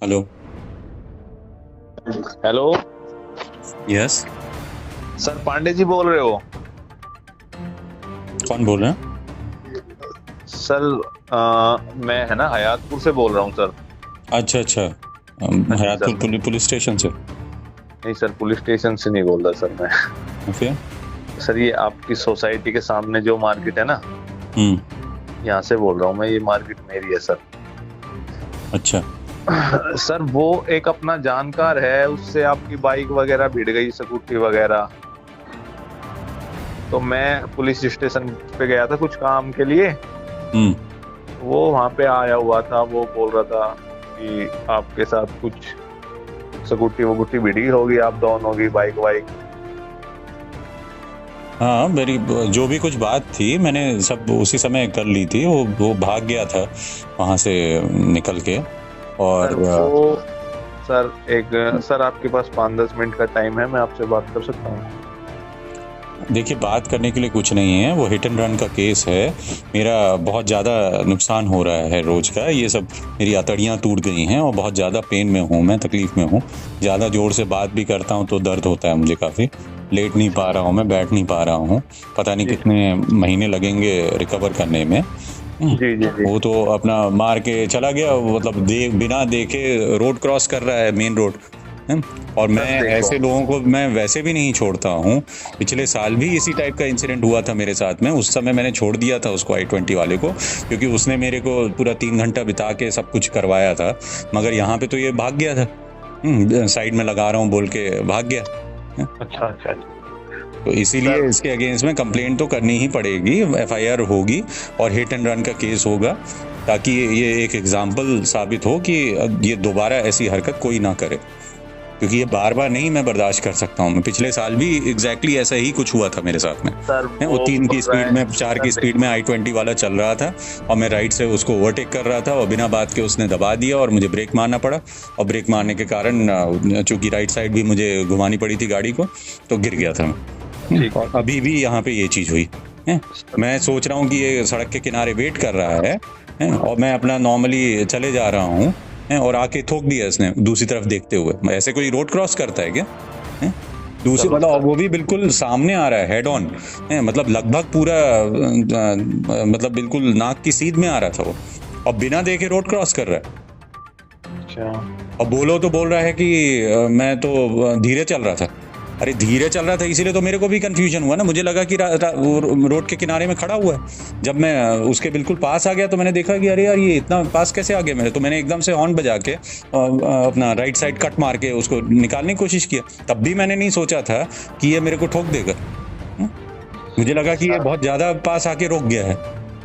Hello. Hello. Yes. Sir Pandey ji बोल रहे हो? कौन बोल रहे हैं? सर मैं है ना हयातपुर से बोल रहा हूँ सर। अच्छा अच्छा। हाँ जी सर। हयातपुर पुलिस स्टेशन से? नहीं सर, पुलिस स्टेशन से नहीं बोल रहा सर मैं। फिर? सर ये आपकी सोसाइटी के सामने जो मार्केट है ना, हम्म। यहाँ से बोल रहा हूँ मैं। ये मार्केट मेरी है सर। अच्छा। सर वो एक अपना जानकार है, उससे आपकी बाइक वगैरह भिड़ गई, स्कूटी वगैरह। तो मैं पुलिस स्टेशन पे गया था कुछ काम के लिए। हम्म। वो वहां पे आया हुआ था, वो बोल रहा था कि आपके साथ कुछ स्कूटी वकूटी भिड़ी होगी, आप दोनों की बाइक वाइक। हाँ, मेरी जो भी कुछ बात थी मैंने सब उसी समय कर ली थी। वो भाग गया था वहाँ से निकल के। और सर वो सर सर आपके पास 5-10 मिनट का टाइम है? मैं आपसे बात कर सकता हूँ? देखिए, बात करने के लिए कुछ नहीं है। वो हिट एंड रन का केस है। मेरा बहुत ज़्यादा नुकसान हो रहा है रोज का। ये सब मेरी अतड़ियाँ टूट गई हैं और बहुत ज़्यादा पेन में हूँ मैं, तकलीफ़ में हूँ। ज़्यादा ज़ोर से बात भी करता हूँ तो दर्द होता है मुझे काफ़ी। लेट नहीं पा रहा हूँ मैं, बैठ नहीं पा रहा हूँ। पता नहीं जी कितने महीने लगेंगे रिकवर करने में। जी जी जी। वो तो अपना मार के चला गया, मतलब बिना देखे रोड क्रॉस कर रहा है, मेन रोड। और मैं सर देखो, ऐसे लोगों को मैं वैसे भी नहीं छोड़ता हूँ। पिछले साल भी इसी टाइप का इंसिडेंट हुआ था मेरे साथ में। उस समय मैंने छोड़ दिया था उसको, I-20 वाले को, क्योंकि उसने मेरे को पूरा 3 घंटा बिता के सब कुछ करवाया था। मगर यहाँ पे तो ये भाग गया था। साइड में लगा रहा हूँ बोल के भाग गया। अच्छा अच्छा। तो इसीलिए सर इसके अगेंस्ट में कंप्लेंट तो करनी ही पड़ेगी, FIR होगी और हिट एंड रन का केस होगा, ताकि ये एक एग्जाम्पल साबित हो कि ये दोबारा ऐसी हरकत कोई ना करे। क्योंकि ये बार बार नहीं मैं बर्दाश्त कर सकता हूँ। पिछले साल भी एग्जैक्टली ऐसा ही कुछ हुआ था मेरे साथ में। सर वो वो 3 बोल की रहा स्पीड है। में, 4 सर की स्पीड में I-20 वाला चल रहा था और मैं राइट से उसको ओवरटेक कर रहा था और बिना बात के उसने दबा दिया और मुझे ब्रेक मारना पड़ा। और ब्रेक मारने के कारण चूंकि राइट साइड भी मुझे घुमानी पड़ी थी गाड़ी को, तो गिर गया था मैं। ठीक और अभी भी यहाँ पे ये चीज़ हुई है। मैं सोच रहा हूँ कि ये सड़क के किनारे वेट कर रहा है और मैं अपना नॉर्मली चले जा रहा हूँ और आके ठोक दिया इसने दूसरी तरफ देखते हुए। ऐसे कोई रोड क्रॉस करता है क्या? दूसरी चलो मतलब सर। वो भी बिल्कुल सामने आ रहा है, हेड ऑन है, मतलब लगभग पूरा मतलब बिल्कुल नाक की सीध में आ रहा था वो, और बिना देखे रोड क्रॉस कर रहा है। अच्छा। और बोलो तो बोल रहा है कि मैं तो धीरे चल रहा था। अरे धीरे चल रहा था इसीलिए तो मेरे को भी कंफ्यूजन हुआ ना। मुझे लगा कि वो रोड के किनारे में खड़ा हुआ है। जब मैं उसके बिल्कुल पास आ गया तो मैंने देखा कि अरे यार, ये इतना पास कैसे आ गया मेरे। तो मैंने एकदम से हॉर्न बजा के अपना राइट साइड कट मार के उसको निकालने की कोशिश किया। तब भी मैंने नहीं सोचा था कि ये मेरे को ठोक देगा। मुझे लगा कि ये सर बहुत ज्यादा पास आके रोक गया है।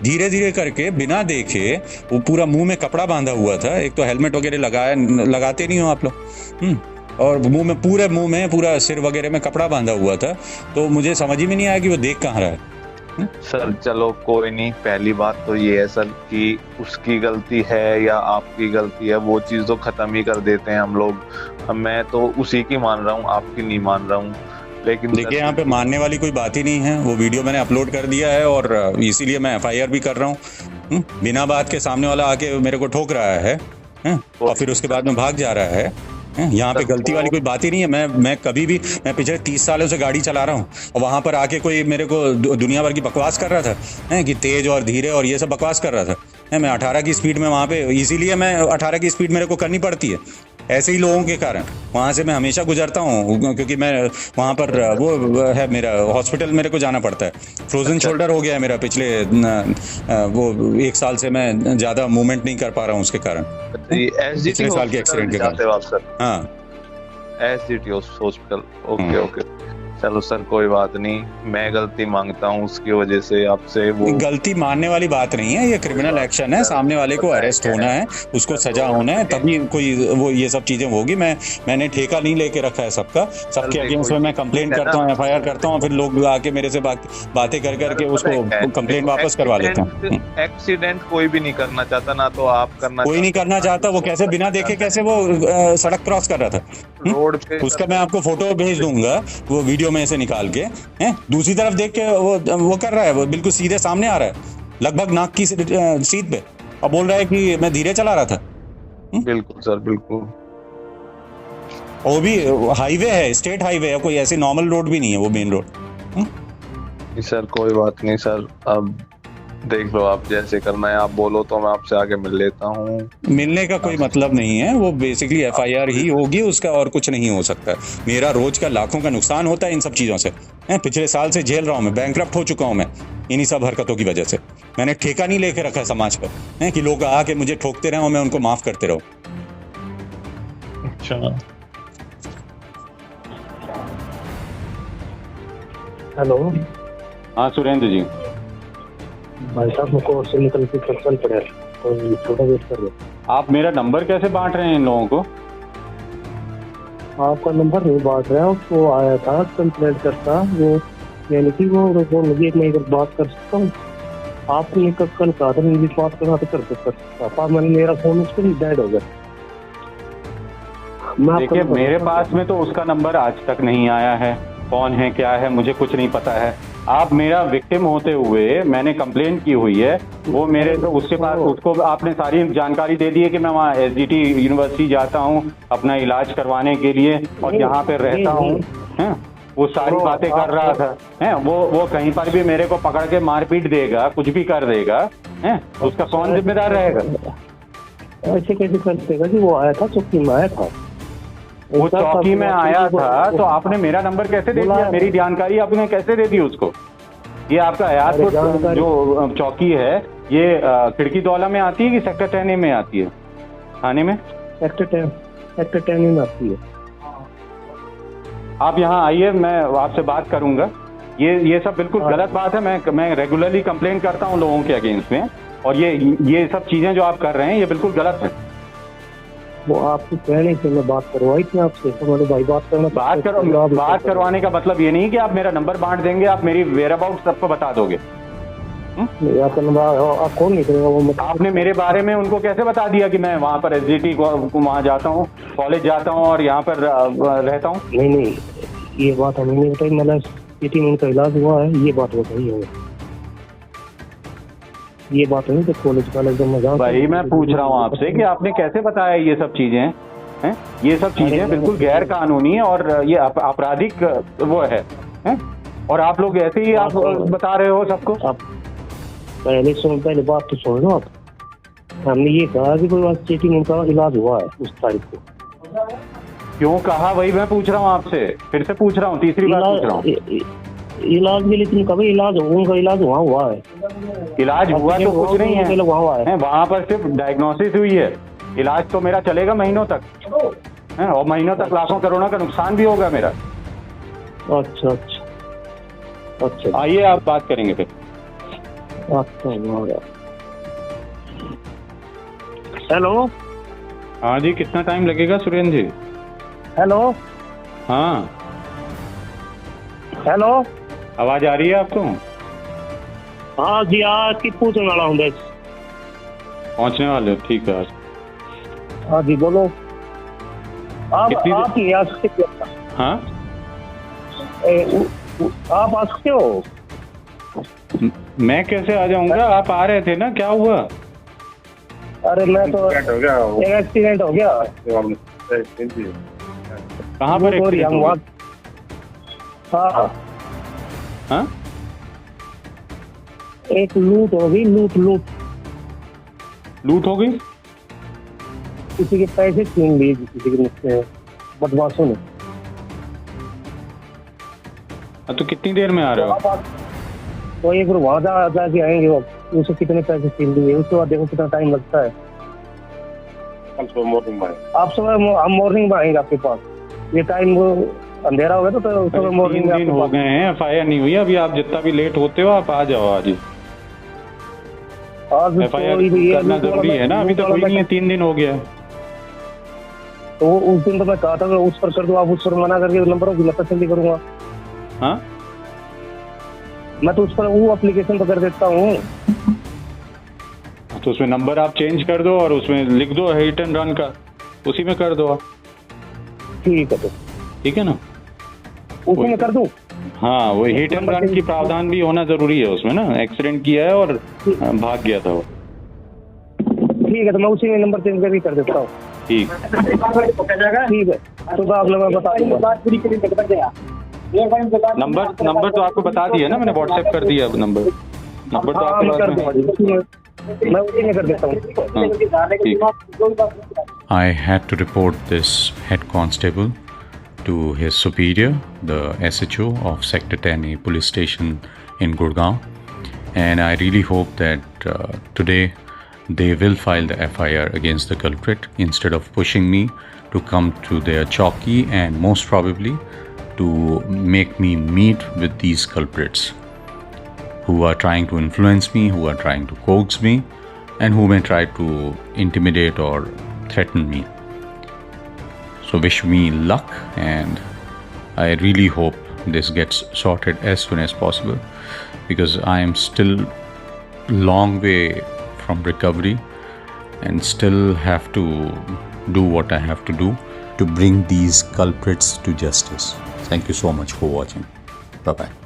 धीरे धीरे करके बिना देखे, वो पूरा मुंह में कपड़ा बांधा हुआ था। एक तो हेलमेट वगैरह लगाते नहीं हो आप लोग। और पूरे मुंह में पूरा सिर वगैरह में कपड़ा बांधा हुआ था। तो मुझे समझ ही में नहीं आया कि वो देख कहाँ रहा है। सर चलो कोई नहीं। पहली बात तो ये है सर कि उसकी गलती है या आपकी गलती है, वो चीज़ तो खत्म ही कर देते हैं हम लोग। मैं तो उसी की मान रहा हूँ, आपकी नहीं मान रहा हूँ। लेकिन देखिए, यहाँ पे मानने वाली कोई बात ही नहीं है। वो वीडियो मैंने अपलोड कर दिया है और इसीलिए मैं FIR भी कर रहा हूँ। बिना बात के सामने वाला आके मेरे को ठोक रहा है, और फिर उसके बाद में भाग जा रहा है। यहाँ पे गलती वाली कोई बात ही नहीं है। मैं कभी भी, मैं पिछले 30 सालों से गाड़ी चला रहा हूँ और वहां पर आके कोई मेरे को दुनिया भर की बकवास कर रहा था कि तेज और धीरे और ये सब बकवास कर रहा था। मैं 18 की स्पीड में वहां पे, इसीलिए मैं 18 की स्पीड मेरे को करनी पड़ती है ऐसे ही लोगों के कारण। वहां से मैं हमेशा गुजरता हूँ क्योंकि मैं वहां पर वो है, मेरा हॉस्पिटल मेरे को जाना पड़ता है। फ्रोजन शोल्डर हो गया है मेरा पिछले वो 1 साल से। मैं ज्यादा मूवमेंट नहीं कर पा रहा हूँ उसके कारण, SGT पिछले साल के एक्सीडेंट के जाते हो कारण। आप सर? हाँ। SGT hospital. Okay okay. चलो सर कोई बात नहीं, मैं गलती मांगता हूँ उसकी वजह से आपसे। वो गलती मानने वाली बात नहीं है, ये क्रिमिनल एक्शन है। सामने वाले को अरेस्ट होना है, उसको सजा होना है, तभी कोई वो ये सब चीजें होगी। मैंने ठेका नहीं लेके रखा है सबका। सबके अगेंस्ट में मैं कंप्लेंट करता हूँ, FIR करता हूँ, फिर लोग आके मेरे से बातें कर करके उसको कंप्लेंट वापस करवा लेते हैं। एक्सीडेंट कोई भी नहीं करना चाहता ना, तो आप करना कोई नहीं करना चाहता। वो कैसे बिना देखे कैसे वो सड़क क्रॉस कर रहा था? रोड पे। उसका मैं आपको फोटो भेज दूंगा, वो वीडियो में से निकाल के। दूसरी तरफ देख के वो कर रहा है, वो बिल्कुल सीधे सामने आ रहा है, लगभग नाक की सीध पे, और बोल रहा है कि मैं धीरे चला रहा था। बिल्कुल सर, बिल्कुल। वो भी हाईवे है, स्टेट हाईवे है, कोई ऐसी नॉर्मल रोड भी नहीं है वो, मेन रोड। सर कोई बात नहीं सर, अब देख लो आप जैसे करना है, आप बोलो तो मैं आपसे आगे मिल लेता हूँ। मिलने का कोई मतलब नहीं है, वो बेसिकली एफआईआर ही होगी उसका, और कुछ नहीं हो सकता है। मेरा रोज का लाखों का नुकसान होता है इन सब चीज़ों से। पिछले साल से झेल रहा हूँ मैं, बैंकक्रप्ट हो चुका हूँ मैं इन्हीं सब हरकतों की वजह से। मैंने ठेका नहीं लेके रखा समाज पर कि लोग आके मुझे ठोकते रहे और मैं उनको माफ करते रहूँ। अच्छा, हेलो हाँ सुरेंद्र जी। भाई साहब, मेरे को से निकल के चल पड़ा, तो थोड़ा वेट कर लो। आप मेरा नंबर कैसे बांट रहे हैं इन लोगों को? आपका नंबर नहीं बांट रहा है, वो आया था कंप्लेंट करता वो, यानी कि वो मुझे मैं एक बात कर सकता हूँ। आपने कल कहा था मुझे बात करना तो कर सकता था, मैंने मेरा फोन उसको डेड हो गया। देखिए मेरे पास में तो उसका नंबर आज तक नहीं आया है, कौन है क्या है मुझे कुछ नहीं पता है। आप मेरा विक्टिम होते हुए मैंने कंप्लेंट की हुई है, वो मेरे तो उसके पास, उसको आपने सारी जानकारी दे दी है कि मैं वहाँ एसजीटी यूनिवर्सिटी जाता हूँ अपना इलाज करवाने के लिए और यहाँ पे रहता हूँ। वो सारी बातें कर रहा था है, वो कहीं पर भी मेरे को पकड़ के मारपीट देगा, कुछ भी कर देगा है, उसका कौन जिम्मेदार रहेगा? ऐसे कैसे कर देगा कि वो आया था, चौकी में आया था, वो चौकी में आया था, तो आपने मेरा नंबर कैसे दे दिया, मेरी जानकारी आपने कैसे दे दी उसको? ये आपका हयातपुर जो चौकी है ये खिड़की दौला में आती है कि सेक्टर 10 में आती है थाने में? सेक्टर 10 में आती है। आप यहाँ आइए, मैं आपसे बात करूंगा। ये सब बिल्कुल गलत बात है। मैं रेगुलरली कंप्लेंट करता हूँ लोगों के अगेंस्ट में, और ये सब चीजें जो आप कर रहे हैं ये बिल्कुल गलत है। वो आपको कहने से मैं बात करवाई थी आपसे, तो मैंने भाई बात करवाने का मतलब ये नहीं कि आप मेरा नंबर बांट देंगे, आप मेरी वेयर अबाउट सबको बता दोगे। आपका नंबर आप कौन नहीं करेगा वो आपने मेरे बारे में उनको कैसे बता दिया कि मैं वहाँ पर एसजीटी को वहाँ जाता हूँ, कॉलेज जाता हूँ और यहाँ पर रहता हूँ? नहीं, ये बात हमें नहीं बताई, मतलब सिटी में उनका इलाज हुआ है, ये बात बताई है। ये बात नहीं, तो कॉलेज में भाई मैं पूछ रहा हूँ आपसे कि आपने कैसे बताया ये सब चीजें हैं? ये सब चीजें बिल्कुल गैर कानूनी है और ये आपराधिक वो है, और आप लोग ऐसे ही आप बता रहे हो सबको। आप पहले बात तो सुन लो आप। हमने ये कहा कि कोई बात सिटी में उनका इलाज हुआ है उस तारीख को। क्यों कहा, वही मैं पूछ रहा हूँ आपसे, फिर से पूछ रहा हूँ, तीसरी बार पूछ रहा हूँ। इलाज के लिए कभी इलाज उनका इलाज वहाँ हुआ है। इलाज हुआ तो कुछ नहीं है, वहाँ पर सिर्फ डायग्नोसिस हुई है। इलाज तो मेरा चलेगा महीनों तक है, और महीनों तक लाखों करोड़ों का नुकसान भी होगा मेरा। अच्छा, आइए आप बात करेंगे फिर। हेलो, हाँ जी, कितना टाइम लगेगा सुरेंद्र जी? हेलो, हाँ हेलो, आवाज आ रही है आपको? हाँ जी, आज की पूछने वाला हूँ, बस पहुँचने वाले हो? ठीक है। हाँ जी, बोलो। आप नहीं आ सकते? हाँ, आप आ सकते हो? मैं कैसे आ जाऊंगा? आप आ रहे थे ना, क्या हुआ? अरे मैं तो एक्सीडेंट हो गया। कहाँ पर एक्सीडेंट हो गया? हाँ, एक लूट हो गई, लूट हो गई। किसी के पैसे छीन लिए, किसी के मुझसे बदमाशों ने। तो कितनी देर में आ रहे हो? तो एक बार वहाँ जाके आएंगे, उसे कितने पैसे छीन लिए, उसके बाद देखो कितना टाइम लगता है। आप सुबह मॉर्निंग में आएंगे आपके पास, ये टाइम अंधेरा हो गया तो सुबह मॉर्निंग में। 3 दिन हो गए हैं, एफआईआर नहीं हुई अभी। आप जितना भी लेट होते हो आप आ जाओ आज ही। एफआईआर करना जरूरी है ना, अभी तक हुई नहीं है, 3 दिन हो गया। तो उस दिन तो मैं कहा था उस पर कर दो, आप उस पर मना करके नंबरों की पसंद करूंगा। हाँ, मैं तो उस पर वो एप्लीकेशन तो कर देता हूँ, तो उसमें नंबर आप चेंज कर दो और उसमें लिख दो हिट एंड रन का, उसी में कर दो आप। ठीक है, तो ठीक है ना, उसी में कर दूं? हाँ, वो हिट एंड रन की प्रावधान भी होना जरूरी है उसमें ना। एक्सीडेंट किया है और भाग गया था वो। ठीक है, तो मैं उसी में नंबर चेंज करके कर देता हूँ। ठीक ठीक है, तो आप मैं बता दूंगा। नंबर तो आपको बता दिया ना मैंने, व्हाट्सएप कर दिया नंबर तो हाँ, आपके मैं कर पास में है। दूंगा, मैं उसी में कर देता हूँ। I had to report this head constable to his superior, the SHO of Sector 10A police station in Gurgaon, and I really hope that today they will file the FIR against the culprit instead of pushing me to come to their chowki and most probably to make me meet with these culprits who are trying to influence me, who are trying to coax me, and who may try to intimidate or threaten me. So wish me luck, and I really hope this gets sorted as soon as possible, because I am still long way from recovery and still have to do what I have to do to bring these culprits to justice. Thank you so much for watching. Bye bye.